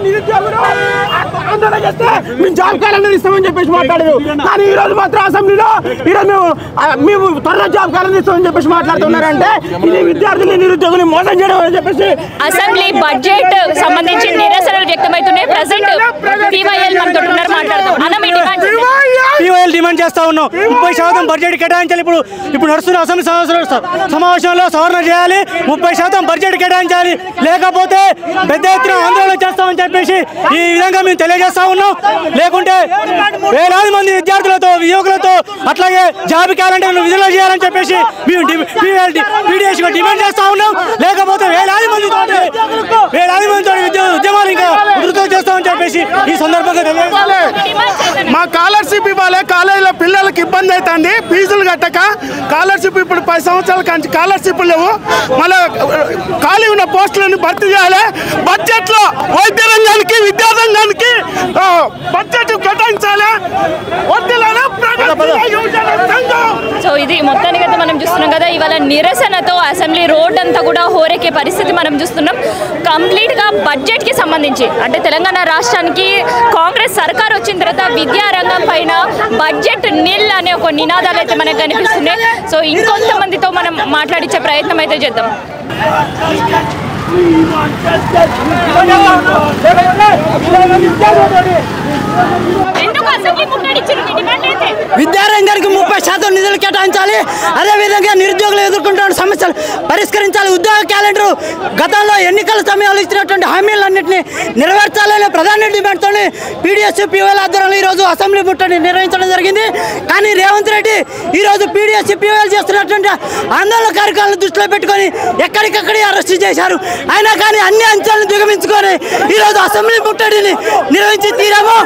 నిరుద్యోగులు ఆందోళన చేస్తే మేము జాబ్ క్యాలెండర్ ఇస్తామని చెప్పేసి మాట్లాడారు. కానీ ఈ రోజు మాత్రం అసెంబ్లీలో ఈరోజు మేము త్వరలో జాబ్ క్యాలెండర్ ఇస్తామని చెప్పేసి మాట్లాడుతున్నారంటే ఇది విద్యార్థులు నిరుద్యోగులు మోసం చేయడం అని చెప్పేసి. అసెంబ్లీ బడ్జెట్ సంబంధించి నిరసనలు వ్యక్తమవుతున్నాయి. ప్రెసెంట్ PYL మనతో ఉన్నారు, మాట్లాడతాం. PYL డిమాండ్ చేస్తా ఉన్నాం. 30% బడ్జెట్ కేటాయించాలి. ఇప్పుడు నడుస్తున్న అసెంబ్లీ సమావేశంలో సవరణ చేయాలి. 30% బడ్జెట్ కేటాయించాలి, లేకపోతే పెద్ద ఎత్తున ఆందోళన చేస్తామని చెప్పేసి ఈ విధంగా మేము తెలియజేస్తా ఉన్నాం. లేకుంటే వేలాది మంది విద్యార్థులతో యువకులతో అట్లాగే జాబ్ క్యాలెండర్ను విడుదల చేయాలని చెప్పేసి మేము PDS డిమాండ్ చేస్తా ఉన్నాం. లేకపోతే వేలాది మందితో ఉద్యమాలు ఇంకా ఉధృతం చేస్తామని చెప్పేసి ఈ సందర్భంగా తెలియజేస్తాం. మా స్కాలర్షిప్ ఇవ్వాలి. కాలేజీలో పిల్లలకి ఇబ్బంది అవుతుంది, ఫీజులు కట్టక. స్కాలర్షిప్ ఇప్పుడు 10 సంవత్సరాల కానీ స్కాలర్షిప్ లేవు. మళ్ళీ ఖాళీ ఉన్న పోస్టులను భర్తీ చేయాలి. బడ్జెట్లో వైద్య రంగానికి విద్యా రంగానికి బడ్జెట్ కేటాయించాలి. సో ఇది మొత్తానికి అయితే మనం చూస్తున్నాం కదా, ఇవాళ నిరసనతో అసెంబ్లీ రోడ్ అంతా కూడా హోరెక్కే పరిస్థితి మనం చూస్తున్నాం. కంప్లీట్గా బడ్జెట్కి సంబంధించి అంటే తెలంగాణ రాష్ట్రానికి కాంగ్రెస్ సర్కార్ వచ్చిన తర్వాత విద్యా రంగం పైన బడ్జెట్ నిల్ అనే ఒక నినాదాలు అయితే మనకు కనిపిస్తున్నాయి. సో ఇంకొంతమందితో మనం మాట్లాడించే ప్రయత్నం అయితే చేద్దాం. విద్యారంగానికి 30% నిధులు కేటాయించాలి. అదేవిధంగా నిరుద్యోగులు ఎదుర్కొంటున్న సమస్యలు పరిష్కరించాలి. ఉద్యోగ క్యాలెండర్ గతంలో ఎన్నికల సమయంలో ఇచ్చినటువంటి హామీలన్నింటినీ నెరవేర్చాలనే ప్రధాన డిమాండ్తో PDS PYL ఆధ్వర్యంలో ఈరోజు అసెంబ్లీ ముట్టడి నిర్వహించడం జరిగింది. కానీ రేవంత్ రెడ్డి ఈరోజు PDS PYL చేస్తున్నటువంటి ఆందోళన కార్యక్రమాలను దృష్టిలో పెట్టుకొని ఎక్కడికక్కడే అరెస్ట్ చేశారు. అయినా కానీ అన్ని అంశాలను దిగమించుకొని ఈరోజు అసెంబ్లీ ముట్టడిని నిర్వహించి తీరాము.